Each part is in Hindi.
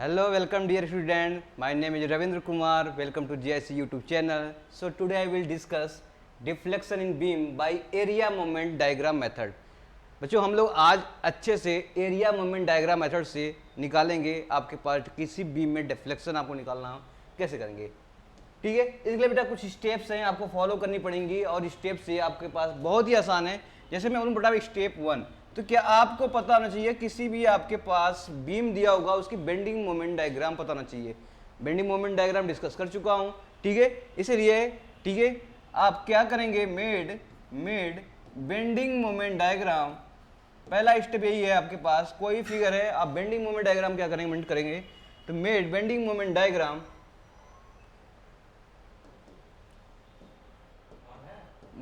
Hello, welcome dear student. My name is Ravindra Kumar. Welcome to GIC YouTube channel. So today I will discuss deflection in beam by area moment diagram method. बच्चों हम लोग आज अच्छे से एरिया मोमेंट डायग्राम मेथड से निकालेंगे आपके पास किसी बीम में डिफ्लेक्शन आपको निकालना हो कैसे करेंगे। ठीक है, इसके लिए बेटा कुछ स्टेप्स हैं आपको फॉलो करनी पड़ेंगी और स्टेप्स ये आपके पास बहुत ही आसान है। जैसे मैं बोलूँ बेटा स्टेप 1, तो क्या आपको पता होना चाहिए किसी भी आपके पास बीम दिया होगा उसकी बेंडिंग मोमेंट डायग्राम पता होना चाहिए। बेंडिंग मोमेंट डायग्राम डिस्कस कर चुका हूँ। ठीक है, इसीलिए ठीक है आप क्या करेंगे, मेड बेंडिंग मोमेंट डायग्राम। पहला स्टेप यही है, आपके पास कोई फिगर है आप बेंडिंग मोमेंट डायग्राम क्या करेंगे, मेंट करेंगे। तो made bending moment diagram,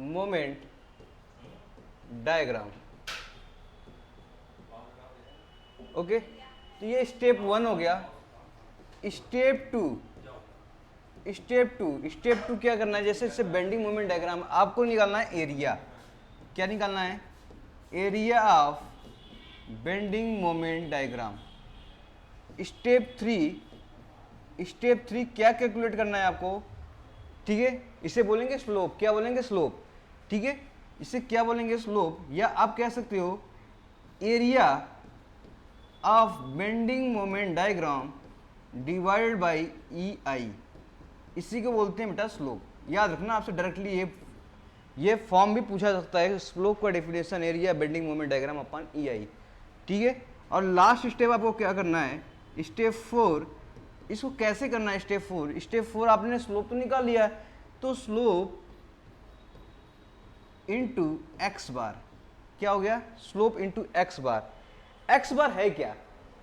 moment diagram. Okay, तो ये स्टेप 1 हो गया। स्टेप टू क्या करना है, जैसे इससे बेंडिंग मोमेंट डायग्राम आपको निकालना है एरिया। क्या निकालना है, area of bending moment diagram. Step three क्या कैलकुलेट करना है आपको। ठीक है, इसे बोलेंगे स्लोप। क्या बोलेंगे, स्लोप। ठीक है, इसे क्या बोलेंगे, स्लोप, या आप कह सकते हो area of bending moment diagram divided by E I. इसी को बोलते हैं बेटा स्लोप। याद रखना, आपसे डायरेक्टली ये फॉर्म भी पूछा सकता है, स्लोप का definition area bending moment diagram upon E I. ठीक है, और लास्ट स्टेप आपको क्या करना है, स्टेप 4। इसको कैसे करना है, स्टेप 4 आपने स्लोप तो निकाल लिया है, तो स्लोप इंटू एक्स बार। क्या हो गया, स्लोप इंटू एक्स बार। एक्स बार है क्या,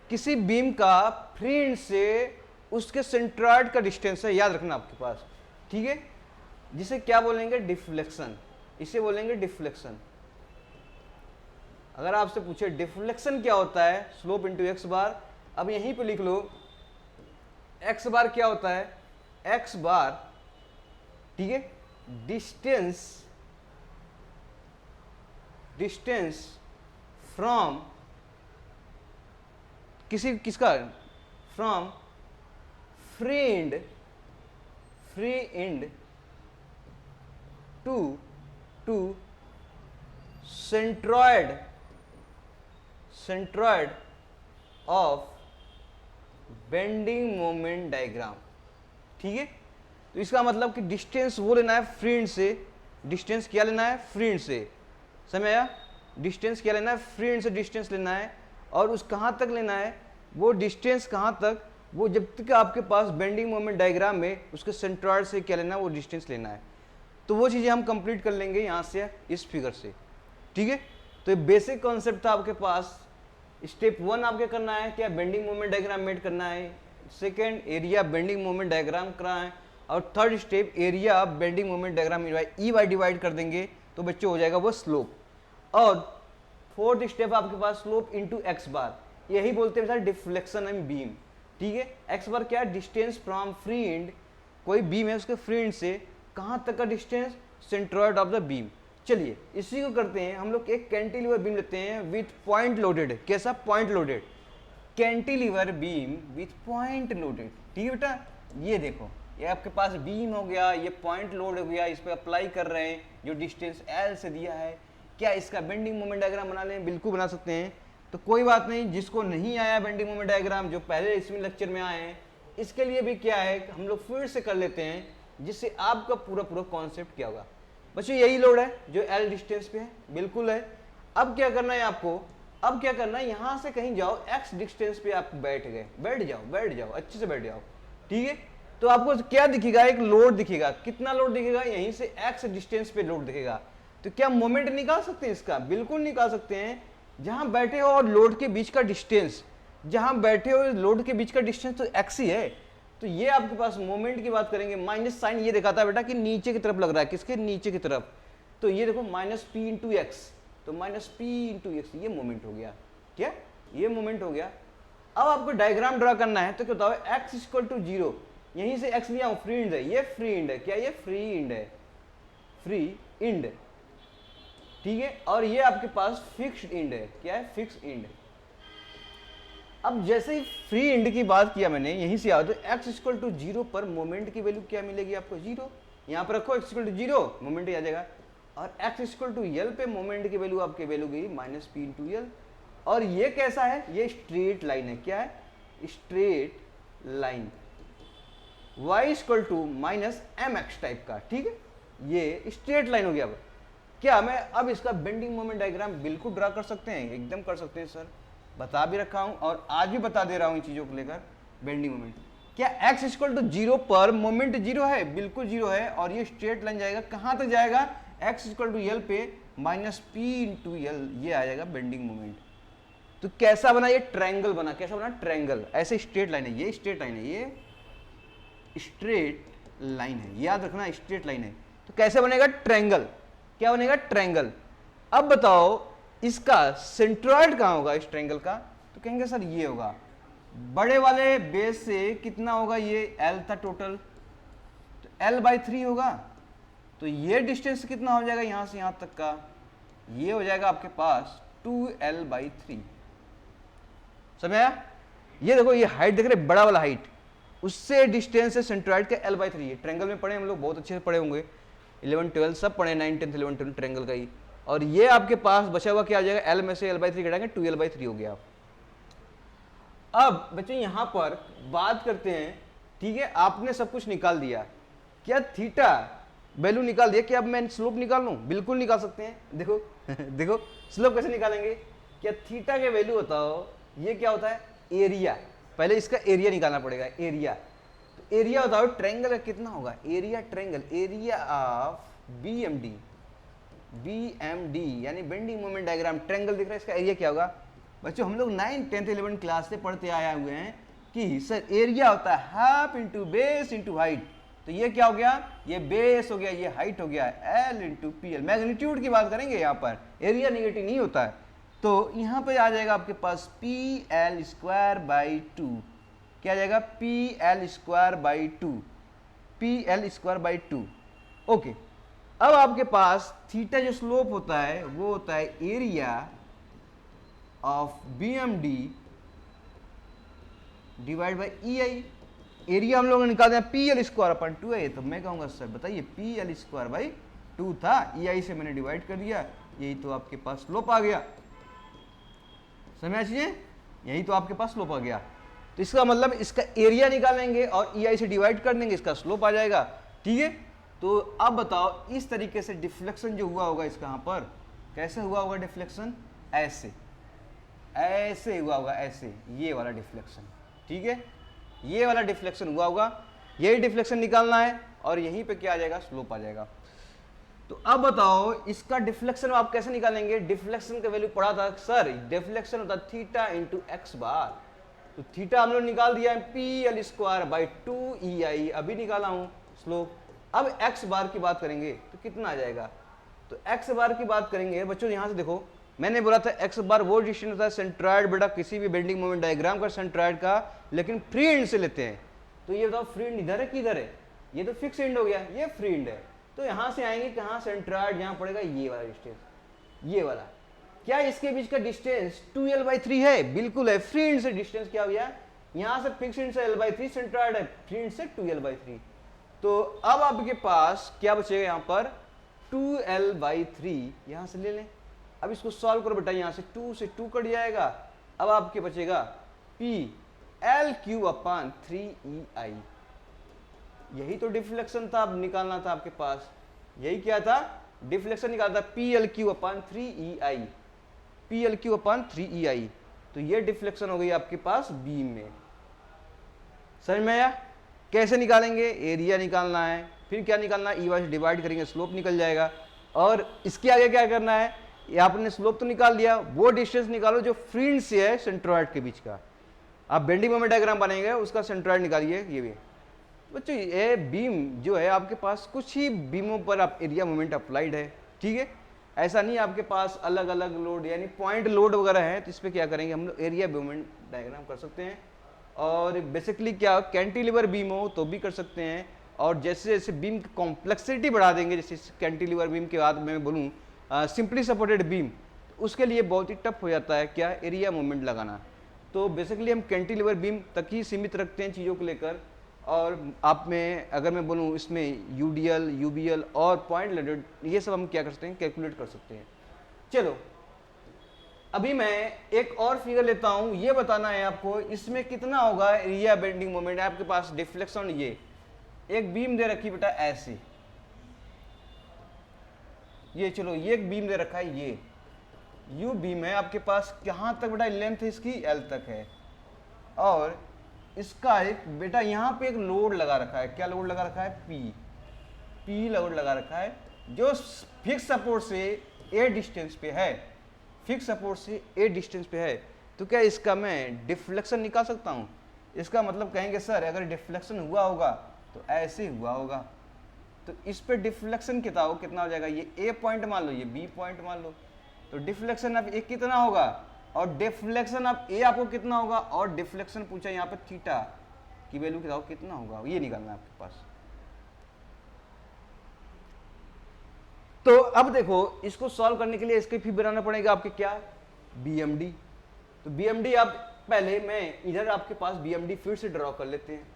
किसी बीम का फ्री एंड से उसके सेंट्रॉइड का डिस्टेंस है, याद रखना आपके पास। ठीक है, जिसे क्या बोलेंगे, डिफ्लेक्शन। इसे बोलेंगे डिफ्लेक्शन। अगर आपसे पूछे डिफ्लेक्शन क्या होता है, स्लोप इंटू एक्स बार। अब यहीं पे लिख लो एक्स बार क्या होता है, एक्स बार, ठीक है, डिस्टेंस फ्रॉम किसका, from free end to centroid of bending moment diagram. ठीक है, तो इसका मतलब कि डिस्टेंस वो लेना है फ्री एंड से। डिस्टेंस क्या लेना है, फ्री एंड से। समझ आया, डिस्टेंस क्या लेना है, फ्री एंड से डिस्टेंस लेना है। और उस कहाँ तक लेना है, वो डिस्टेंस कहाँ तक, वो जब तक आपके पास बेंडिंग मोमेंट डायग्राम में उसके सेंट्रॉइड से क्या लेना है, वो डिस्टेंस लेना है। तो वो चीज़ें हम कंप्लीट कर लेंगे यहाँ से, इस फिगर से। ठीक है, तो ये बेसिक कॉन्सेप्ट था आपके पास। स्टेप 1 आपके करना है क्या, बेंडिंग मोमेंट डायग्राम मेड करना है। Second, area bending moment diagram कराना है। और third step, area bending moment diagram E by divide कर देंगे तो बच्चे हो जाएगा वो स्लोप। और फोर्थ स्टेप आपके पास स्लोप इंटू एक्स बार, यही बोलते हैं सर डिफ्लेक्शन इन बीम। ठीक है, एक्स बार क्या, डिस्टेंस फ्रॉम फ्री एंड, कोई बीम है उसके फ्री एंड से कहाँ तक का distance, centroid of the beam. चलिए इसी को करते हैं हम लोग। एक कैंटिलीवर बीम लेते हैं विथ पॉइंट लोडेड। कैसा, point loaded cantilever beam width point loaded. ठीक है बेटा, ये देखो, ये आपके पास बीम हो गया, ये पॉइंट लोड हो गया, इस पर अप्लाई कर रहे हैं जो डिस्टेंस एल से दिया है। क्या इसका बेंडिंग मोमेंट डायग्राम बना लें, बिल्कुल बना सकते हैं। तो कोई बात नहीं, जिसको नहीं आया बेंडिंग मोमेंट डायग्राम, जो पहले इसमें लेक्चर में आए हैं, इसके लिए भी क्या है हम लोग फिर से कर लेते हैं, जिससे आपका पूरा कॉन्सेप्ट क्या होगा। बच्चों यही लोड है जो एल डिस्टेंस पे है, बिल्कुल है। अब क्या करना है आपको, अब क्या करना है, यहां से कहीं जाओ, एक्स डिस्टेंस पे आप बैठ गए, बैठ जाओ अच्छे से बैठ जाओ। ठीक है, तो आपको क्या दिखेगा, एक लोड दिखेगा। कितना लोड दिखेगा, यहीं से एक्स डिस्टेंस पे लोड दिखेगा। तो क्या मोमेंट निकाल सकते हैं इसका, बिल्कुल निकाल सकते हैं। जहां बैठे हो और लोड के बीच का डिस्टेंस, जहां बैठे हो लोड के बीच का डिस्टेंस तो एक्स ही है। तो ये आपके पास मोमेंट की बात करेंगे, माइनस साइन ये दिखाता है बेटा कि नीचे की तरफ लग रहा है, किसके, नीचे की तरफ। तो ये देखो माइनस पी इंटू एक्स, तो माइनस पी इंटू एक्स, ये मोमेंट हो गया। क्या, ये मोमेंट हो गया। अब आपको डायग्राम ड्रा करना है, तो क्या बताओ, एक्स इक्वल टू 0, यहीं से एक्स लिया हूं, फ्री इंड है, ये फ्री इंड है। क्या, ये फ्री इंड है, फ्री इंड। ठीक है, और ये आपके पास फिक्स्ड इंड है। क्या है, फिक्स इंड। अब जैसे ही फ्री एंड की बात किया मैंने, यहीं से आओ तो x इक्वल टू 0 पर मोमेंट की वैल्यू क्या मिलेगी आपको, 0। यहाँ पर रखो x इक्वल टू 0, मोमेंट आ जाएगा। और x इक्वल टू एल पे मोमेंट की वैल्यू आपकी वैल्यू गई माइनस पी इंटू एल। और ये कैसा है, ये स्ट्रेट लाइन है। क्या है, straight line, y equal to minus m x type का, ठीक है, ये स्ट्रेट लाइन हो गया। अब क्या मैं अब इसका बेंडिंग मोमेंट डायग्राम बिल्कुल ड्रा कर सकते हैं, एकदम कर सकते हैं सर, बता भी रखा हूं और आज भी बता दे रहा हूं इन चीजों को लेकर। बेंडिंग मोमेंट क्या x इक्वल टू 0 पर मोमेंट 0 है, बिल्कुल 0 है। और ये स्ट्रेट लाइन जाएगा कहां तक जाएगा, x इक्वल टू एल पे माइनस पी इंटू एल, ये आ जाएगा बेंडिंग मोमेंट। तो कैसा बना, ये ट्रायंगल बना। कैसा बना, ट्रायंगल। ऐसे स्ट्रेट लाइन है, ये स्ट्रेट लाइन है, ये स्ट्रेट लाइन है, याद रखना स्ट्रेट लाइन है। तो कैसे बनेगा, ट्रायंगल। क्या बनेगा, ट्रायंगल। अब बताओ इसका सेंट्रॉइड कहां होगा इस ट्रायंगल का, तो कहेंगे सर ये होगा, बड़े वाले बेस से कितना होगा, ये l था टोटल, तो l/3 होगा। तो ये डिस्टेंस कितना हो जाएगा यहां से यहां तक का, ये हो जाएगा आपके पास 2l/3। समझ आया, ये देखो ये हाइट देख रहे, बड़ा वाला हाइट, उससे डिस्टेंस है सेंट्रॉइड का l/3 है। ट्रायंगल में पढ़े हम लोग, बहुत अच्छे से पढ़े होंगे, 11 12 सब पढ़े, 9 10 11 12 ट्रायंगल का ही। और ये आपके पास बचा हुआ क्या आ जाएगा, l में से l/3 घटाएंगे 2l/3 हो गया। अब बच्चों यहां पर बात करते हैं, ठीक है, आपने सब कुछ निकाल दिया, क्या थीटा वैल्यू निकाल दिया, क्या अब मैं स्लोप निकाल लूं, बिल्कुल निकाल सकते हैं। देखो देखो स्लोप कैसे निकालेंगे, क्या थीटा के वैल्यू बताओ, ये क्या होता है, एरिया। पहले इसका एरिया निकालना पड़ेगा, एरिया। तो एरिया बताओ ट्रायंगल का कितना होगा, area triangle, area of BMD यानी बेंडिंग मोमेंट डायग्राम, ट्रायंगल दिख रहा है, इसका एरिया क्या होगा। बच्चों हम लोग 9 10 11 क्लास से पढ़ते आए हुए हैं कि सर एरिया होता है half into base into height. तो ये क्या हो गया, ये बेस हो गया, ये हाइट हो गया, L इंटू PL। मैग्नीट्यूड की बात करेंगे यहाँ पर, एरिया निगेटिव नहीं होता है। तो यहाँ पे आ जाएगा आपके पास PL²/2, क्या आ जाएगा, PL²/2, PL²/2। ओके, अब आपके पास थीटा जो स्लोप होता है वो होता है area of BMD divide by EI। Area हम लोग ने निकाल दिया PL²/2 है, तो मैं कहूंगा सर बताइए PL²/2 था, EI से मैंने डिवाइड कर दिया, यही तो आपके पास स्लोप आ गया। समझ आइए, यही तो आपके पास स्लोप आ गया। तो इसका मतलब इसका एरिया निकालेंगे और EI से डिवाइड कर देंगे, इसका स्लोप आ जाएगा, ठीक है। तो अब बताओ इस तरीके से डिफ्लेक्शन जो हुआ होगा इसका, यहाँ पर कैसे हुआ होगा डिफ्लेक्शन, ऐसे ऐसे हुआ होगा, ऐसे, ये वाला डिफ्लेक्शन, ठीक है, ये वाला डिफ्लेक्शन हुआ होगा, यही डिफ्लेक्शन निकालना है और यहीं पे क्या आ जाएगा, स्लोप आ जाएगा। तो अब बताओ इसका डिफ्लेक्शन आप कैसे निकालेंगे, डिफ्लेक्शन का वैल्यू पढ़ा था सर, डिफ्लेक्शन होता है थीटा इंटू एक्स बार। तो थीटा हम लोग निकाल दिया है PL²/2EI, अभी निकाला हूं स्लोप। अब एक्स बार की बात करेंगे तो कितना आ जाएगा, तो एक्स बार की बात करेंगे बच्चों, यहां से देखो मैंने बोला था एक्स बार वो डिस्टेंस होता है सेंट्रॉइड बेटा किसी भी बेंडिंग मोमेंट डायग्राम का सेंट्रॉइड का, लेकिन फ्री एंड से लेते हैं। तो ये बताओ फ्री एंड इधर है किधर है, ये तो फिक्स एंड हो गया, ये फ्री एंड है। तो यहां से आएंगे कहां, सेंट्रॉइड यहां पड़ेगा ये वाला डिस्टेंस, ये वाला। क्या इसके बीच का डिस्टेंस 2l/3 है, बिल्कुल है। फ्री एंड से डिस्टेंस क्या हो गया, यहां से फिक्स एंड से l/3, सेंट्रॉइड है, फ्री एंड से 2l/3। तो अब आपके पास क्या बचेगा, यहां पर 2l/3 यहां से ले लें। अब इसको सॉल्व करो बेटा, यहां से 2 से 2 कट जाएगा, अब आपके बचेगा PL³/3EI। यही तो डिफ्लेक्शन था, अब निकालना था आपके पास, यही क्या था, डिफ्लेक्शन निकालना था PL³/3EI, PL³/3EI। तो ये डिफ्लेक्शन हो गई आपके पास बीम में। समझ में आया, कैसे निकालेंगे, एरिया निकालना है, फिर क्या निकालना है, EY से डिवाइड करेंगे, स्लोप निकल जाएगा। और इसके आगे क्या करना है, ये आपने स्लोप तो निकाल दिया, वो डिस्टेंस निकालो जो फ्री से है सेंट्रॉइड के बीच का। आप बेंडिंग मोमेंट डायग्राम बनाएंगे, उसका सेंट्रॉइड निकालिए। ये भी बच्चों ये बीम जो है आपके पास कुछ ही बीमों पर आप एरिया मोमेंट अप्लाइड है, ठीक है। ऐसा नहीं आपके पास अलग अलग लोड यानी पॉइंट लोड वगैरह है, तो इस पर क्या करेंगे हम लोग, एरिया मोमेंट डायग्राम कर सकते हैं। और बेसिकली क्या कैंटिलीवर बीम हो तो भी कर सकते हैं, और जैसे जैसे बीम की कॉम्प्लेक्सिटी बढ़ा देंगे, जैसे कैंटिलीवर बीम के बाद मैं बोलूँ सिंपली सपोर्टेड बीम, उसके लिए बहुत ही टफ हो जाता है क्या, एरिया मोमेंट लगाना। तो बेसिकली हम कैंटिलीवर बीम तक ही सीमित रखते हैं चीज़ों को लेकर, और आप में अगर मैं बोलूँ इसमें यूडीएल, यूबीएल और पॉइंट लोडेड ये सब हम क्या कर सकते हैं, कैलकुलेट कर सकते हैं। चलो अभी मैं एक और फिगर लेता हूं, ये बताना है आपको इसमें कितना होगा एरिया बेंडिंग मोमेंट। आपके पास डिफ्लेक्शन, ये एक बीम दे रखी बेटा ऐसी, ये चलो ये एक बीम दे रखा है, ये यू बीम है आपके पास, कहां तक बेटा लेंथ इसकी एल तक है, और इसका एक बेटा यहां पे एक लोड लगा रखा है। क्या लोड लगा रखा है? पी लोड लगा रखा है, जो फिक्स सपोर्ट से ए डिस्टेंस पे है, फिक्स सपोर्ट से ए डिस्टेंस पे है। तो क्या इसका मैं डिफ्लेक्शन निकाल सकता हूँ? इसका मतलब कहेंगे सर अगर डिफ्लेक्शन हुआ होगा तो ऐसे हुआ होगा, तो इस पे डिफ्लेक्शन कितना हो जाएगा, ये ए पॉइंट मान लो, ये बी पॉइंट मान लो, तो डिफ्लेक्शन अब ए कितना होगा, और डिफ्लेक्शन अब ए आपको कितना होगा, और डिफ्लेक्शन पूछा यहाँ पर थीटा की वैल्यू कितना होगा, ये निकालना है आपके पास। तो अब देखो इसको सॉल्व करने के लिए इसके फिर बनाना पड़ेगा आपके क्या, बीएमडी। तो बीएमडी आप पहले मैं इधर आपके पास बीएमडी फिर से ड्रॉ कर लेते हैं,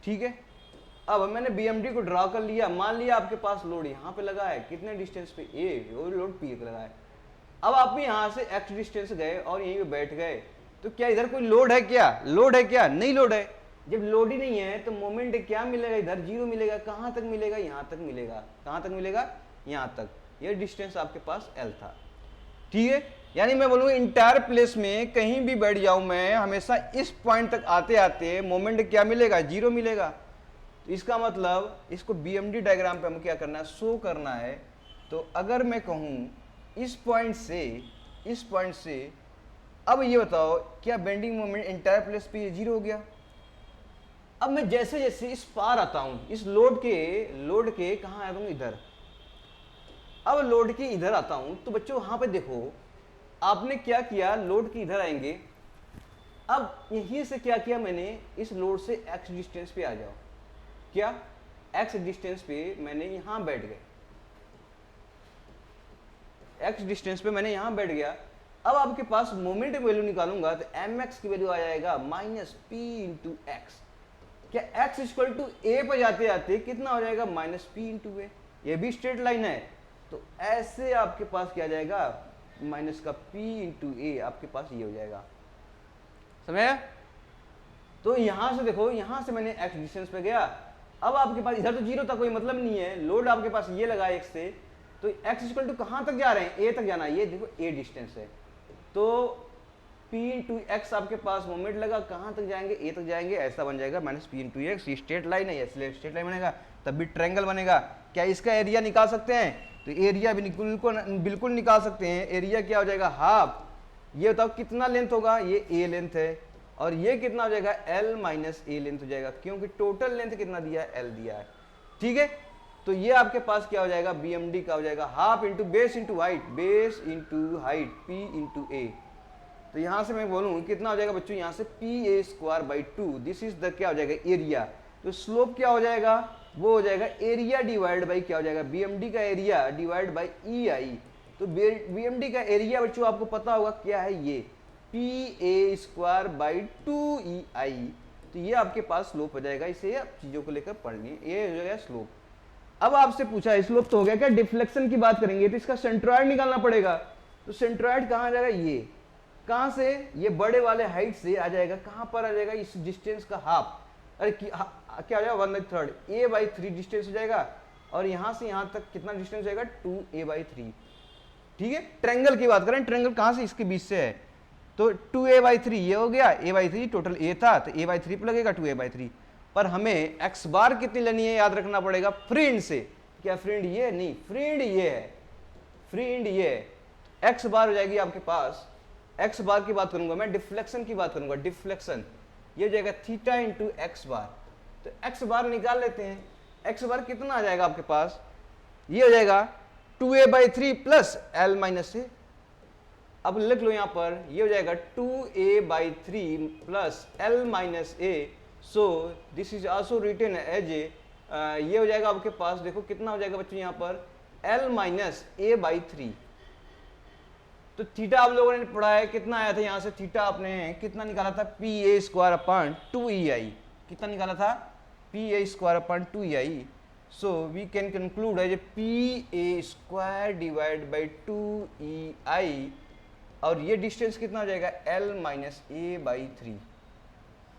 ठीक है। अब मैंने बीएमडी को ड्रॉ कर लिया, मान लिया आपके पास लोड यहाँ पे लगा है, कितने डिस्टेंस पे, ए, और लोड पी लगा है। अब आप यहाँ से एक्स डिस्टेंस गए और यहीं पे बैठ गए, तो क्या इधर कोई लोड है क्या, लोड है क्या, नहीं लोड है। जब लोड ही नहीं है तो मोमेंट क्या मिलेगा, इधर जीरो मिलेगा। कहाँ तक मिलेगा, यहाँ तक मिलेगा। कहाँ तक मिलेगा, यहाँ तक। ये डिस्टेंस आपके पास एल था, ठीक है। यानी मैं बोलूँगा इंटायर प्लेस में कहीं भी बैठ जाऊँ मैं, हमेशा इस पॉइंट तक आते आते मोमेंट क्या मिलेगा, जीरो मिलेगा। तो इसका मतलब इसको बीएमडी डायग्राम पे हमें क्या करना है, शो करना है। तो अगर मैं कहूँ इस पॉइंट से अब ये बताओ क्या बेंडिंग मोमेंट इंटायर प्लेस पे ये जीरो हो गया। अब मैं जैसे जैसे इस पार आता हूँ, इस लोड के कहाँ आया हूँ, इधर। अब लोड के इधर आता हूं, तो बच्चों वहां पे देखो आपने क्या किया, लोड के इधर आएंगे। अब यहीं से क्या किया मैंने, इस लोड से एक्स डिस्टेंस पे आ जाओ। क्या, एक्स डिस्टेंस पे मैंने यहां बैठ गए, एक्स डिस्टेंस पे मैंने यहां बैठ गया। अब आपके पास मोमेंट की वैल्यू निकालूंगा तो एम एक्स की वैल्यू आ जाएगा माइनस पी इंटू एक्स। क्या एक्स इक्वल टू ए पर जाते जाते कितना हो जाएगा, माइनस पी इंटू ए। ये भी स्ट्रेट लाइन है, तो ऐसे आपके पास क्या जाएगा, माइनस का p इंटू ए, आपके पास ये हो जाएगा, समझ। तो यहां से देखो, यहां से मैंने x डिस्टेंस पे गया। अब आपके पास इधर तो जीरो था, कोई मतलब नहीं है, लोड आपके पास ये लगा x से, तो x इक्वल टू कहां तक जा रहे हैं, a तक जाना है। ये देखो a डिस्टेंस है, तो p इंटू एक्स आपके पास मोमेंट लगा, कहां तक जाएंगे, a तक जाएंगे। ऐसा बन जाएगा माइनस पी इंटू एक्स। ये स्ट्रेट लाइन है, इसलिए स्ट्रेट लाइन बनेगा, तब भी ट्रायंगल बनेगा। क्या इसका एरिया निकाल सकते हैं, तो एरिया भी बिल्कुल निकाल सकते हैं। एरिया क्या हो जाएगा, हाफ। ये बताओ कितना लेंथ होगा, ये ए लेंथ है, और ये कितना हो जाएगा, एल माइनस ए लेंथ हो जाएगा, क्योंकि टोटल लेंथ कितना दिया है, एल दिया है, ठीक है। तो ये आपके पास क्या हो जाएगा, बीएमडी का हो जाएगा half into base into height, base into height, P into A. तो यहां से मैं बोलूं कितना हो जाएगा बच्चों, यहां से P A square by 2, this is the क्या हो जाएगा, एरिया। तो स्लोप क्या हो जाएगा, वो हो जाएगा एरिया डिवाइड बाई क्या हो जाएगा, बीएमडी का एरिया डिवाइड बाई ई आई। तो बीएमडी का एरिया बच्चों आपको पता होगा क्या है, ये पी ए स्क्वायर बाई 2 ई आई। तो ये आपके पास स्लोप हो जाएगा, इसे आप चीजों को लेकर पढ़नी, ये हो जाएगा स्लोप। अब आपसे पूछा स्लोप तो हो गया, क्या डिफ्लेक्शन की बात करेंगे तो इसका सेंट्रॉइड निकालना पड़ेगा। तो सेंट्रॉइड कहाँ आ जाएगा, ये कहाँ से, ये बड़े वाले हाइट से आ जाएगा, कहाँ पर आ जाएगा, इस डिस्टेंस का हाफ। अरे क्या हो जाएगा, 1/3 a/3 डिस्टेंस हो जाएगा, और यहां से यहां तक कितना डिस्टेंस हो जाएगा, 2a/3, ठीक है। ट्रायंगल की बात करें, ट्रायंगल कहां से, इसके बीच से है, तो 2a/3 ये हो गया, a/3 टोटल a था, तो a/3 पर लगेगा 2a/3। पर हमें x बार कितनी लेनी है, याद रखना पड़ेगा फ्रेंड से। क्या फ्रेंड ये नहीं, फ्रेंड ये है, फ्रेंड ये है। x बार हो जाएगी आपके पास, x बार की बात करूंगा मैं, डिफ्लेक्शन की बात करूंगा, डिफ्लेक्शन ये हो जाएगा थीटा इंटू एक्स बार। तो एक्स बार निकाल लेते हैं, एक्स बार कितना आ जाएगा आपके पास, ये हो जाएगा 2a/3 प्लस एल माइनस ए। अब लिख लो यहां पर, ये हो जाएगा 2a/3 plus l minus a. So this is also written as a, ये हो जाएगा आपके पास, देखो कितना हो जाएगा बच्चों यहाँ पर, एल माइनस a/3, तो थीटा आप लोगों ने पढ़ा है, कितना आया था यहाँ से थीटा आपने कितना निकाला था, P A square upon 2EI, कितना निकाला था, P A square upon 2EI। So we can conclude है P A square divide by 2EI, और ये डिस्टेंस कितना हो जाएगा, L माइनस ए बाई 3।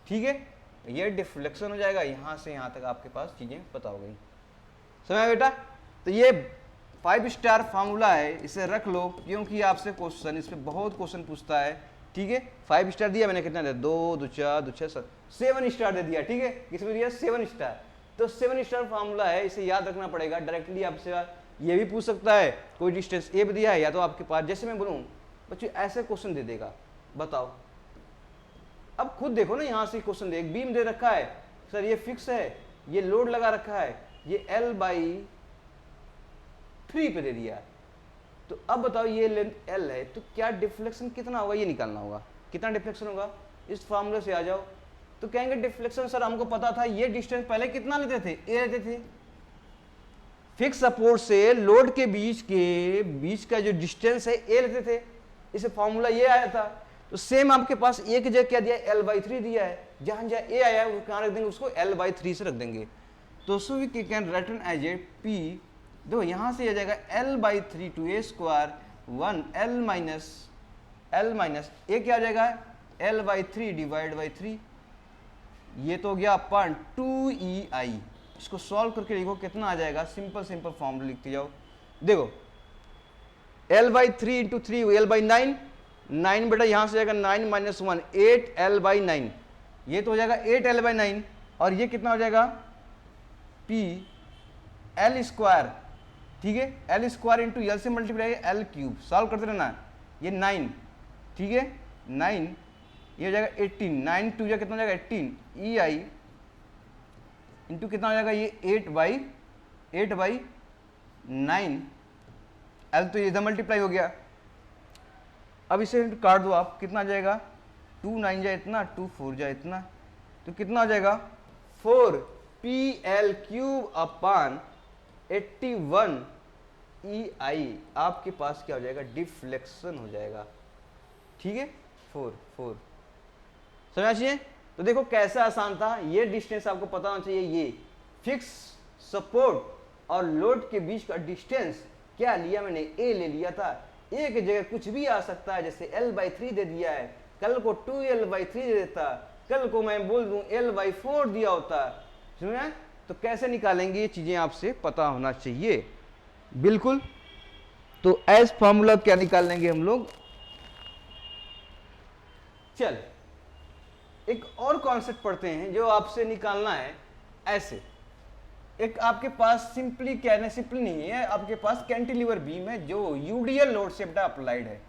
ठीक है, ये डिफ्लेक्शन हो जाएगा, यहाँ से यहाँ तक आपके पास चीजें पता हो गई। समझ बेटा, तो ये 5 स्टार फार्मूला है, इसे रख लो क्योंकि आपसे क्वेश्चन इस पे बहुत क्वेश्चन पूछता है। ठीक है, 5 स्टार दिया मैंने, कितना दिया, 2 2 4 2 6 7 स्टार दे दिया। ठीक है, किसमें दिया, 7 स्टार। तो 7 स्टार फार्मूला है, इसे याद रखना पड़ेगा। डायरेक्टली आपसे ये भी पूछ सकता है, कोई डिस्टेंस ए भी दिया है, या तो आपके पास जैसे मैं बोलूँ बच्चों ऐसे क्वेश्चन दे देगा, बताओ। अब खुद देखो ना, यहाँ से क्वेश्चन दे, एक बीम दे रखा है सर, ये फिक्स है, ये लोड लगा रखा है, ये L/3 पे दे दिया। तो अब बताओ ये लेंथ L है, तो क्या डिफ्लेक्शन कितना होगा, ये निकालना होगा, कितना डिफ्लेक्शन होगा। इस फार्मूले से आ जाओ, तो कहेंगे डिफ्लेक्शन सर हमको पता था, ये डिस्टेंस पहले कितना लेते थे, ए लेते थे। फिक्स सपोर्ट से लोड के बीच का जो डिस्टेंस है ए लेते थे, इसे फार्मूला ये आया था। तो सेम आपके पास ए की जगह क्या दिया, L/3 दिया है, जहां जहां ए आया है कहां रख देंगे, उसको L/3 से रख देंगे। तो so we can written as A P, देखो यहां से आ जाएगा L/3 two A square 1 L minus A क्या आ जाएगा, L/3 डिवाइड बाई 3, ये तो हो गया अपॉन 2EI। इसको सॉल्व करके देखो कितना आ जाएगा, सिंपल फॉर्मूला लिखते जाओ। देखो L/3 इंटू 3 L/9, 9 बेटा यहां से जाएगा 9 माइनस 1 8 L/9, ये तो हो जाएगा 8 L/9, और ये कितना हो जाएगा P L स्क्वायर। ठीक है, L स्क्वायर इंटू L से मल्टीप्लाई L क्यूब, सॉल्व करते रहना। ये 9, ठीक है 9, ये हो जाएगा 18, 9 2 जा कितना हो जाएगा 18 EI इंटू कितना हो जाएगा, ये 8/9 L, तो ये इधर मल्टीप्लाई हो गया। अब इसे काट दो आप, कितना आ जाएगा, 2 9 जाए इतना, 2 4 जाए इतना, तो कितना हो जाएगा 4PL क्यूब अपॉन 81 EI। आपके पास क्या हो जाएगा, डिफ्लेक्शन हो जाएगा। ठीक है, 4 समझिए। तो देखो कैसा आसान था, ये डिस्टेंस आपको पता होना चाहिए। ये फिक्स सपोर्ट और लोड के बीच का डिस्टेंस क्या लिया मैंने, ए ले लिया था। ए की जगह कुछ भी आ सकता है, जैसे L/3 दे दिया है, कल को 2L/3 दे देता, कल को मैं बोल दूं L/4 दिया होता, सुना। तो कैसे निकालेंगे, ये चीजें आपसे पता होना चाहिए बिल्कुल। तो एज फॉर्मूला क्या निकाल लेंगे हम लोग। चल एक और कॉन्सेप्ट पढ़ते हैं जो आपसे निकालना है। ऐसे एक आपके पास सिंपली कहने, सिंपली नहीं है, आपके पास कैंटिलीवर बीम है जो यूडीएल लोड से बेटा अप्लाइड है।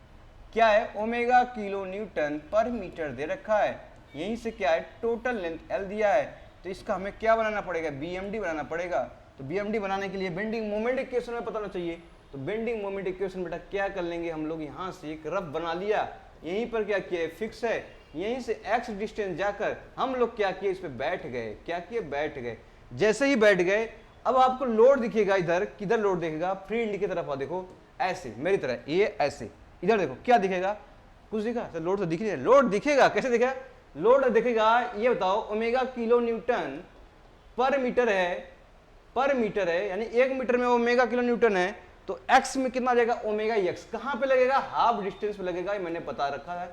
क्या है, ओमेगा किलो न्यूटन पर मीटर दे रखा है। यहीं से क्या है, टोटल लेंथ L दिया है। तो इसका हमें क्या बनाना पड़ेगा, BMD बनाना पड़ेगा। तो BMD बनाने के लिए बेंडिंग मोमेंट इक्वेशन में पता होना चाहिए। तो बेंडिंग मोमेंट इक्वेशन बेटा क्या कर लेंगे हम लोग, यहाँ से एक रफ बना लिया, यहीं पर क्या किया, फिक्स है, यहीं से x डिस्टेंस जाकर हम लोग क्या किए, इस पे बैठ गए। क्या किए, बैठ गए। जैसे ही बैठ गए, अब आपको लोड दिखेगा, इधर किधर लोड दिखेगा, फील्ड की तरफ। देखो ऐसे मेरी तरह, ये ऐसे, इधर देखो क्या दिखेगा, कुछ दिखा सर, लोड तो दिख रही है, लोड दिखेगा, कैसे दिखेगा, लोड दिखेगा, ये बताओ ओमेगा किलो न्यूटन पर मीटर है, यानी 1 मीटर में ओमेगा किलो न्यूटन है। तो x में कितना आ जाएगा, ओमेगा x कहां पे लगेगा, हाफ डिस्टेंस पे लगेगा, ये मैंने बता रखा है,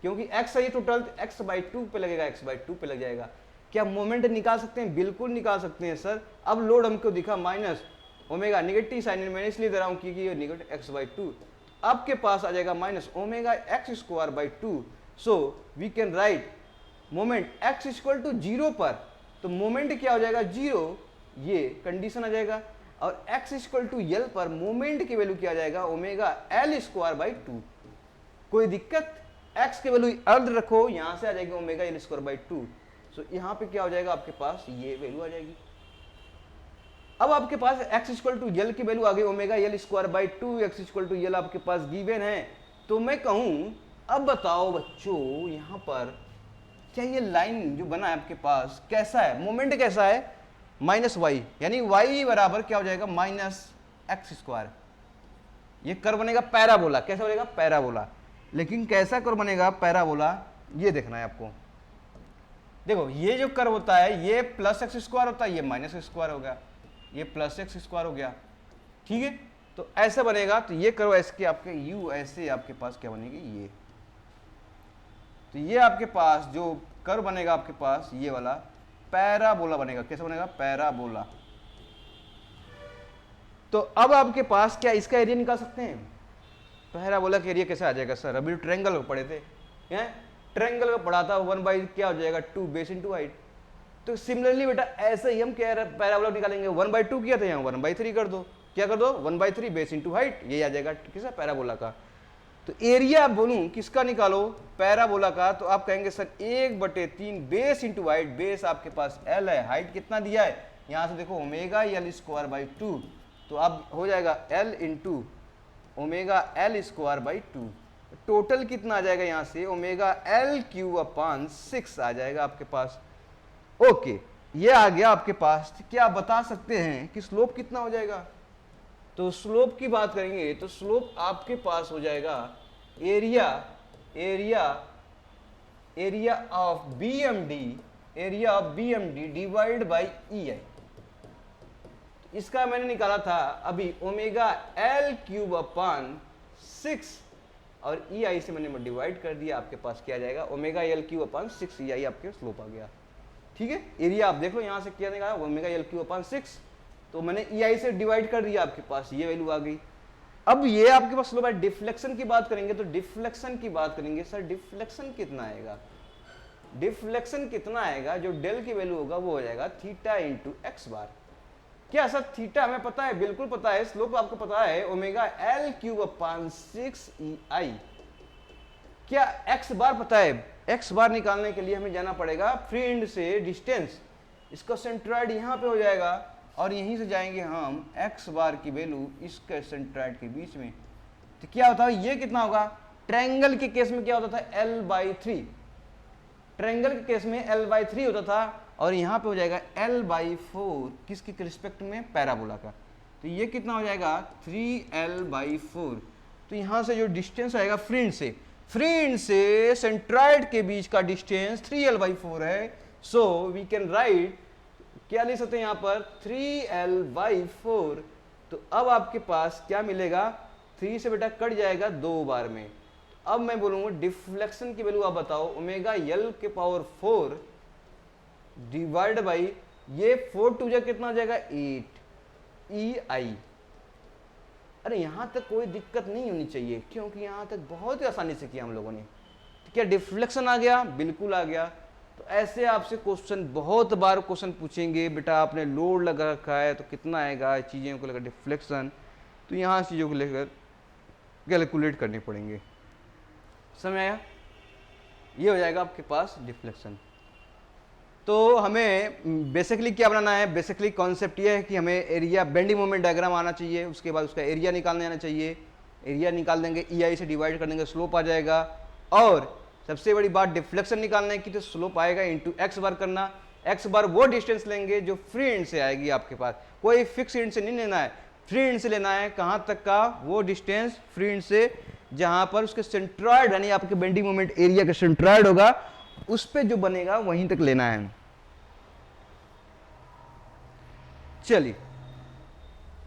क्योंकि x है ये टोटल, x/2 पे लगेगा, x/2 पे लग जाएगा। क्या मोमेंट निकाल सकते हैं, बिल्कुल निकाल सकते हैं सर। अब लोड हमको दिखा माइनस ओमेगा, नेगेटिव साइन मैंने इसलिए दे रहा हूं क्योंकि ये नेगेटिव x/2, आपके पास आ जाएगा minus omega x²/2। So we can write moment x = 0 पर, तो मोमेंट क्या हो जाएगा, 0, ये कंडीशन आ जाएगा। और x = L पर मोमेंट की वैल्यू क्या आ जाएगा, ओमेगा L²/2। कोई दिक्कत, x की वैल्यू अर्ध रखो, यहां से आ जाएगी ओमेगा L²/2। सो यहाँ पे क्या हो जाएगा, आपके पास ये वैल्यू आ जाएगी। अब आपके पास x = L की वैल्यू आ गई, ओमेगा L²/2, x = L आपके पास गिवन है। तो मैं कहूं, अब बताओ बच्चों, यहाँ पर क्या ये लाइन जो बना है आपके पास कैसा है, मोमेंट कैसा है, -y, यानी y बराबर क्या हो जाएगा, -x²। ये कर्व बनेगा पैराबोला। कैसा बनेगा? पैराबोला। लेकिन कैसा कर्व बनेगा पैराबोला, ये देखना है आपको। देखो ये जो कर्व होता है ये प्लस एक्स स्क्वायर होता है, ये माइनस एक्स स्क्वायर हो गया, ये प्लस एक्स स्क्वायर हो गया, ठीक है। तो ऐसे बनेगा, तो ये कर्व ऐसे आपके यू ऐसे आपके पास क्या बनेगी, ये। तो ये आपके पास जो कर्व बनेगा आपके पास ये वाला पैराबोला बनेगा। कैसा बनेगा? पैराबोला। तो अब आपके पास क्या इसका एरिया निकाल सकते हैं? पैराबोला का एरिया कैसे आ जाएगा सर? अभी ट्रायंगल में पढ़े थे, हैं ट्रायंगल में पढ़ा था, 1 क्या हो जाएगा 2 बेस इंटू हाइट। तो सिमिलरली बेटा ऐसे ही हम क्या पैराबोला निकालेंगे, 1/2 किया था यहाँ 1/3 कर दो। क्या कर दो? 1/3 बेस इंटू हाइट, यही आ जाएगा किसा पैराबोला का। तो एरिया आप बोलूं किसका निकालो पैराबोला का, तो आप कहेंगे sir 1/3 base into height. Base आपके पास एल है, हाइट कितना दिया है यहां से देखो ओमेगा एल स्क्वायर बाई 2, तो अब हो जाएगा L into omega L square by 2। Total कितना आ जाएगा यहां से ओमेगा एल क्यूब अपान 6 आ जाएगा आपके पास। ओके ये आ गया आपके पास। क्या आप बता सकते हैं कि स्लोप कितना हो जाएगा? तो स्लोप की बात करेंगे तो स्लोप आपके पास हो जाएगा area of BMD divide by EI। इसका मैंने निकाला था अभी ओमेगा एल क्यूब अपान 6 और EI से मैंने डिवाइड कर दिया, आपके पास क्या जाएगा ओमेगा एल क्यूब अपान 6 EI आपके स्लोप आ गया, ठीक है। एरिया आप देख लो यहां से क्या निकाला ओमेगा एल क्यूब अपान 6, तो मैंने EI से डिवाइड कर दिया, आपके पास ये वैल्यू आ गई। अब ये आपके पास स्लोप है। डिफ्लेक्शन की बात करेंगे तो डिफ्लेक्शन की बात करेंगे सर डिफ्लेक्शन कितना आएगा? डिफ्लेक्शन कितना आएगा? जो डेल की वैल्यू होगा वो हो जाएगा थीटा इंटू एक्स बार। क्या सर थीटा हमें पता है? बिल्कुल पता है। स्लोप आपको पता है ओमेगा एल क्यूब अपान 6 EI। क्या एक्स बार पता है? एक्स बार निकालने के लिए हमें जाना पड़ेगा फ्री एंड से डिस्टेंस, इसका सेंट्रॉइड यहाँ पे हो जाएगा और यहीं से जाएंगे हम एक्स बार की वैल्यू इसके सेंट्रॉइड के बीच में। तो क्या होता है ये कितना होगा? ट्रायंगल के केस में क्या होता था L/3, ट्रायंगल के केस में L/3 होता था और यहाँ पे हो जाएगा L/4 किसके रिस्पेक्ट में? पैराबोला का। तो ये कितना हो जाएगा 3L/4। तो यहाँ से जो डिस्टेंस आएगा फ्रेंड से सेंट्रॉइड के बीच का डिस्टेंस 3L/4 है। सो वी कैन राइट क्या लिख सकते हैं यहाँ पर 3L/4। तो अब आपके पास क्या मिलेगा? 3 से बेटा कट जाएगा 2 बार में। अब मैं बोलूंगा डिफ्लेक्शन की वैल्यू आप बताओ ओमेगा एल के पावर 4 डिवाइड बाई ये 4 टू जा कितना आ जाएगा 8 EI। अरे यहां तक कोई दिक्कत नहीं होनी चाहिए क्योंकि यहां तक बहुत ही आसानी से किया हम लोगों ने। तो क्या डिफ्लेक्शन आ गया? बिल्कुल आ गया। तो ऐसे आपसे क्वेश्चन बहुत बार क्वेश्चन पूछेंगे, बेटा आपने लोड लगा रखा है तो कितना आएगा चीज़ों को लेकर डिफ्लेक्शन, तो यहाँ चीज़ों को लेकर कैलकुलेट करने पड़ेंगे। समझ आया? ये हो जाएगा आपके पास डिफ्लेक्शन। तो हमें बेसिकली क्या बनाना है? बेसिकली कॉन्सेप्ट ये है कि हमें एरिया बेंडिंग मोमेंट डायग्राम आना चाहिए, उसके बाद उसका एरिया निकालने आना चाहिए। एरिया निकाल देंगे EI से डिवाइड कर देंगे, स्लोप आ जाएगा। और सबसे बड़ी बात डिफ्लेक्शन निकालने की, तो स्लोप आएगा इंटू एक्स बार करना। एक्स बार वो डिस्टेंस लेंगे जो फ्री एंड से आएगी आपके पास, कोई फिक्स एंड से नहीं लेना है, फ्री एंड से लेना है। कहाँ तक का? वो डिस्टेंस फ्री एंड से जहां पर उसके सेंट्रॉइड यानी आपके बेंडिंग मोमेंट एरिया का सेंट्रॉइड होगा उस पे जो बनेगा वहीं तक लेना है। चलिए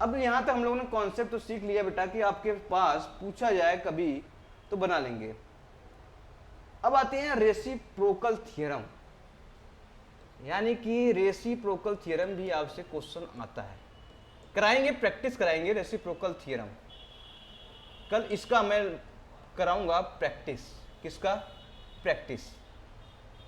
अब यहां तक हम लोगों ने कॉन्सेप्ट तो सीख लिया बेटा कि आपके पास पूछा जाए कभी तो बना लेंगे। अब आते हैं रेसिप्रोकल थ्योरम, यानी कि रेसिप्रोकल थ्योरम भी आपसे क्वेश्चन आता है। कराएंगे, प्रैक्टिस कराएंगे रेसिप्रोकल थ्योरम। कल इसका मैं कराऊंगा प्रैक्टिस। किसका? प्रैक्टिस,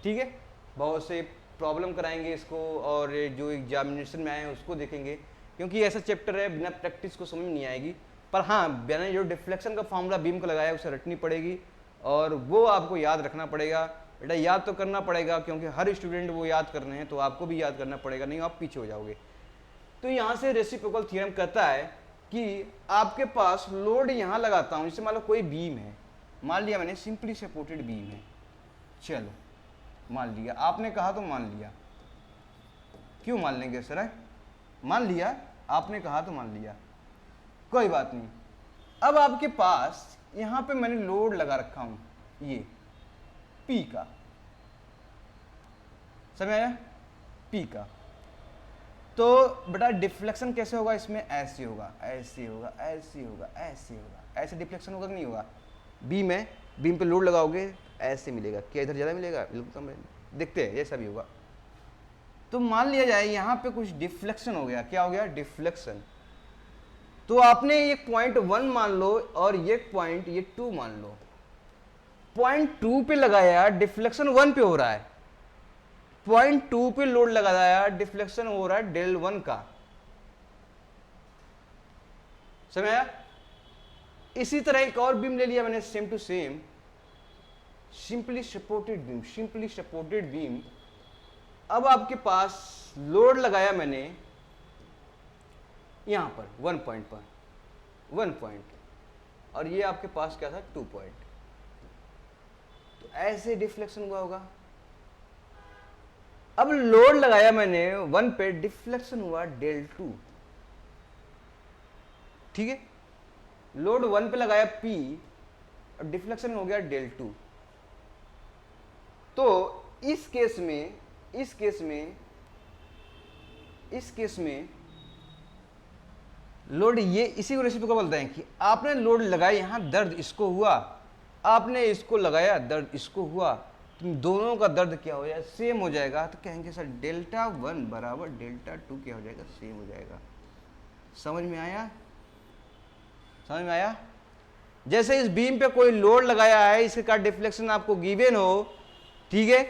ठीक है। बहुत से प्रॉब्लम कराएंगे इसको और जो एग्जामिनेशन में आए हैं उसको देखेंगे, क्योंकि ऐसा चैप्टर है बिना प्रैक्टिस को समझ नहीं आएगी। पर हाँ मैंने जो डिफ्लेक्शन का फॉर्मूला बीम को लगाया उसे रटनी पड़ेगी और वो आपको याद रखना पड़ेगा। बेटा याद तो करना पड़ेगा क्योंकि हर स्टूडेंट वो याद कर रहे हैं, तो आपको भी याद करना पड़ेगा, नहीं आप पीछे हो जाओगे। तो यहाँ से रेसिप्रोकल थ्योरम कहता है कि आपके पास लोड यहाँ लगाता हूँ, जैसे मान लो कोई बीम है, मान लिया मैंने सिंपली सपोर्टेड बीम है, चलो मान लिया, आपने कहा तो मान लिया, क्यों मान लेंगे सर? मान लिया, आपने कहा तो मान लिया, कोई बात नहीं। अब आपके पास यहां पे मैंने लोड लगा रखा हूं ये P का, समझ आया, P का। तो बेटा डिफ्लेक्शन कैसे होगा इसमें, ऐसे होगा, ऐसे होगा, ऐसे होगा, ऐसे होगा, ऐसे डिफ्लेक्शन होगा कि नहीं होगा। बीम है, बीम पे लोड लगाओगे ऐसे मिलेगा, क्या इधर ज़्यादा मिलेगा, बिल्कुल कम, देखते हैं जैसा भी होगा। तो मान लिया जाए यहाँ पे कुछ डिफ्लेक्शन हो गया, क्या हो गया, डिफ्लेक्शन। तो आपने ये पॉइंट 1 मान लो और ये पॉइंट ये 2 मान लो। पॉइंट 2 पे लगाया, डिफ्लेक्शन 1 पे हो रहा है। पॉइंट 2 पे लोड लगाया, डिफ्लेक्शन हो रहा है डेल 1 का, समझ आया। इसी तरह एक और बीम ले लिया मैंने, same to same, simply supported beam, simply supported beam. अब आपके पास लोड लगाया मैंने यहां पर 1 पॉइंट पर, 1 पॉइंट, और ये आपके पास क्या था, 2 पॉइंट। तो ऐसे डिफ्लेक्शन हुआ होगा। अब लोड लगाया मैंने 1 पे, डिफ्लेक्शन हुआ डेल 2, ठीक है। लोड 1 पे लगाया P और डिफ्लेक्शन हो गया डेल 2। तो इस केस में, इस केस में लोड, ये इसी को रेसिप्रोकल बोलते हैं कि आपने लोड लगाया, यहां दर्द इसको हुआ, आपने इसको लगाया, दर्द इसको हुआ, तुम दोनों का दर्द क्या हो जाएगा, सेम हो जाएगा। तो कहेंगे सर डेल्टा 1 बराबर डेल्टा 2 क्या हो जाएगा, सेम हो जाएगा। समझ में आया, समझ में आया। जैसे इस बीम पे कोई लोड लगाया है, इसके का डिफ्लेक्शन आपको गिवन हो, ठीक है,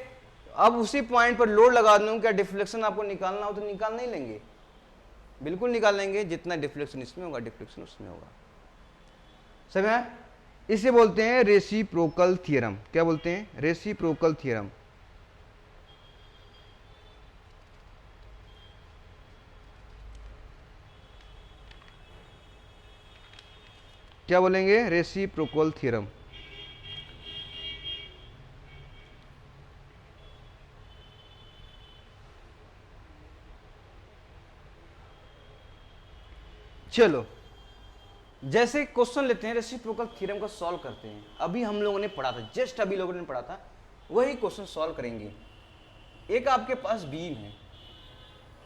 अब उसी पॉइंट पर लोड लगा दूं, क्या डिफ्लेक्शन आपको निकालना हो तो निकाल नहीं लेंगे, बिल्कुल निकाल लेंगे, जितना डिफ्लेक्शन इसमें होगा डिफ्लेक्शन उसमें होगा, समझ में। इसे बोलते हैं रेसिप्रोकल थ्योरम। क्या बोलते हैं, रेसिप्रोकल थ्योरम। क्या बोलेंगे, रेसिप्रोकल थ्योरम। चलो जैसे क्वेश्चन लेते हैं, रेसिप्रोकल थ्योरम को सॉल्व करते हैं। अभी हम लोगों ने पढ़ा था, जस्ट अभी लोगों ने पढ़ा था, वही क्वेश्चन सॉल्व करेंगे। एक आपके पास बीम है,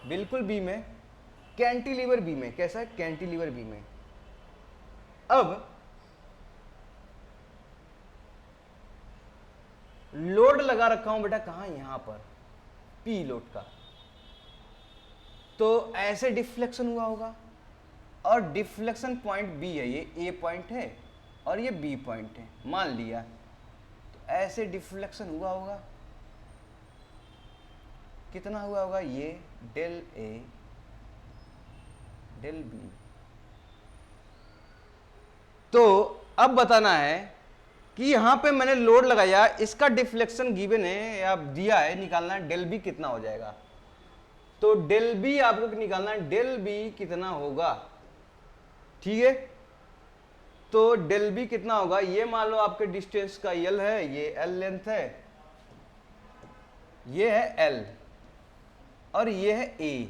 बिल्कुल बीम है, कैंटिलीवर बीम है। कैसा है, कैंटिलीवर बीम है। अब लोड लगा रखा हूं बेटा कहां, यहां पर पी लोड का। तो ऐसे डिफ्लेक्शन हुआ होगा, और डिफ्लेक्शन पॉइंट बी है, ये ए पॉइंट है और ये बी पॉइंट है, मान लिया। तो ऐसे डिफ्लेक्शन हुआ होगा, कितना हुआ होगा, ये डेल ए डेल बी। तो अब बताना है कि यहां पे मैंने लोड लगाया, इसका डिफ्लेक्शन गिवन है या दिया है, निकालना है डेल बी कितना हो जाएगा। तो डेल बी आपको निकालना है, डेल बी कितना होगा, ठीक है। तो डेल बी कितना होगा, ये मान लो आपके डिस्टेंस का एल है, ये एल लेंथ है, ये है एल और ये है ए,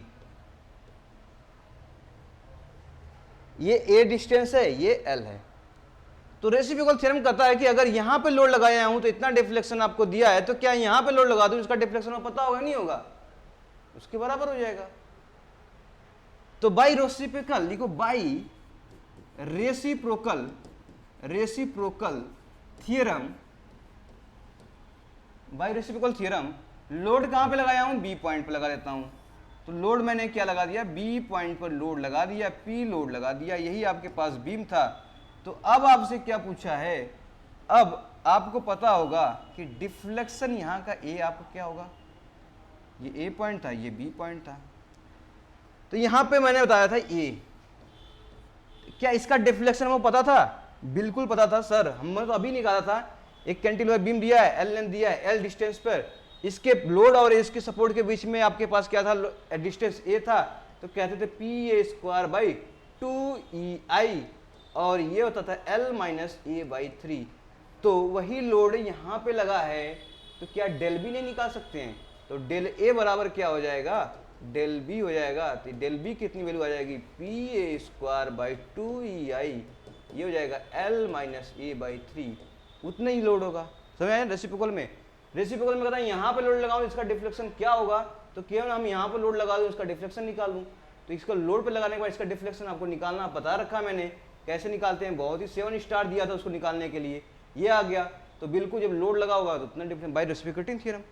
ये ए डिस्टेंस है, ये एल है। तो रेसिप्रोकल थ्योरम कहता है कि अगर यहां पे लोड लगाया हूं तो इतना डिफ्लेक्शन आपको दिया है, तो क्या यहां पे लोड लगा दूं, इसका डिफ्लेक्शन पता होगा नहीं होगा, उसके बराबर हो जाएगा। तो बाई रेसिप्रोकल लिखो, by reciprocal, reciprocal theorem, by reciprocal theorem, load कहां पे लगाया हूं, बी पॉइंट पे लगा देता हूं। तो लोड मैंने क्या लगा दिया, बी पॉइंट पर लोड लगा दिया, पी लोड लगा दिया, यही आपके पास बीम था। तो अब आपसे क्या पूछा है, अब आपको पता होगा कि डिफ्लेक्शन यहां का ए आपको क्या होगा, ये ए पॉइंट था, ये बी पॉइंट था। तो यहां पे मैंने बताया था ए, क्या इसका डिफ्लेक्शन वो पता था, बिल्कुल पता था सर, हमने तो अभी निकाला था। एक कैंटिलीवर बीम दिया है, एल लेंथ दिया है, एल डिस्टेंस पर, इसके लोड और इसके सपोर्ट के बीच में आपके पास क्या था, डिस्टेंस ए था। तो कहते थे P A square by 2EI, और ये होता था L माइनस ए बाई 3। तो वही लोड यहाँ पे लगा है, तो क्या डेल बी नहीं निकाल सकते हैं। तो डेल ए बराबर क्या हो जाएगा, डेल बी हो जाएगा। तो डेल बी कितनी वैल्यू आ जाएगी, P A square by 2EI ये हो जाएगा L माइनस ए बाई 3, उतना ही लोड होगा। समझ आया? रेसिप्रोकल में कहता है यहाँ पे लोड लगाऊं इसका डिफ्लेक्शन क्या होगा, तो केवल हम यहाँ पे लोड लगा दूं इसका डिफ्लेक्शन निकालूं। तो इसका लोड पे लगाने के बाद इसका डिफ्लेक्शन आपको निकालना बता रखा मैंने, कैसे निकालते हैं, बहुत ही 7 स्टार दिया था उसको निकालने के लिए, ये आ गया। तो बिल्कुल जब लोड लगा होगा तो उतना डिफ्लेक्शन बाय रेसिप्रोकेटिंग थ्योरम,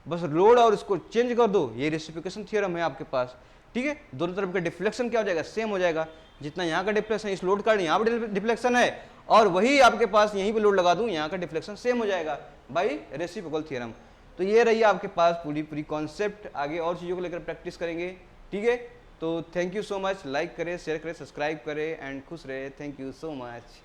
बस लोड और इसको चेंज कर दो, ये रेसिप्रोकेशन थ्योरम है आपके पास। ठीक है, दोनों तरफ का डिफ्लेक्शन क्या हो जाएगा, सेम हो जाएगा। जितना यहाँ का डिफ्लेक्शन इस लोड का यहाँ पे डिफ्लेक्शन है, और वही आपके पास यहीं पे लोड लगा दूं, यहाँ का डिफ्लेक्शन सेम हो जाएगा बाय रेसिप्रोकल थ्योरम। तो ये रही आपके पास पूरी कॉन्सेप्ट। आगे और चीज़ों को लेकर प्रैक्टिस करेंगे। ठीक है, तो thank you so much. Like करें, शेयर करें, सब्सक्राइब करें एंड खुश रहे। Thank you so much.